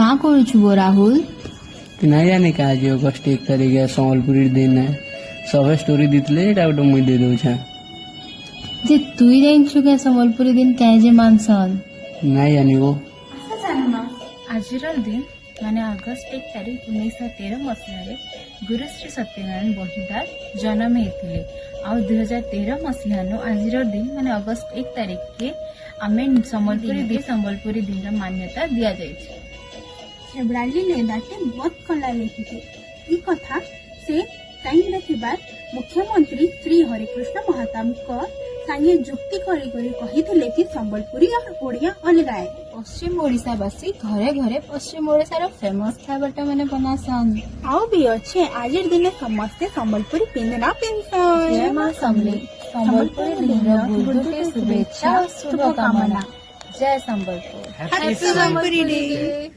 कहाँ करूँ राहुल? नहीं जाने का आज अगस्त 1 तारिख है संबलपुरी दिन है सब स्टोरी दीते गोटे मुई दे दूछा जे तुई जाइछु के संबलपुरी दिन कहे जे मानसन नहीं जानी वो आज दिन माने अगस्त 1 तारिख 1913 मसीह गुरुश्री सत्यनारायण बहिदार जन्म होते आ 2013 मसीह आज दिन माने अगस्त 1 तारिख के आमे संबलपुरी दिन मान्यता दिया जाइए। फेब्रुआरी लेदाटे बहुत कला लेखिथे ई कथा से टाइम रे मुख्यमंत्री श्री हरिकृष्ण महाताब को संगे जुक्ति करी कही कि संबलपुरी और ओडिया अलग है। पश्चिम ओडिशावासी घरे घरे पश्चिम ओडिशार फेमस खाइबाटा माने बनासन आउ भी अच्छे आज दिन समस्ते संबलपुरी पिंधना पिंधन। जय मां समली संबलपुरी दिन शुभेच्छा शुभकामना। जय संबलपुर। Happy Sambalpuri day.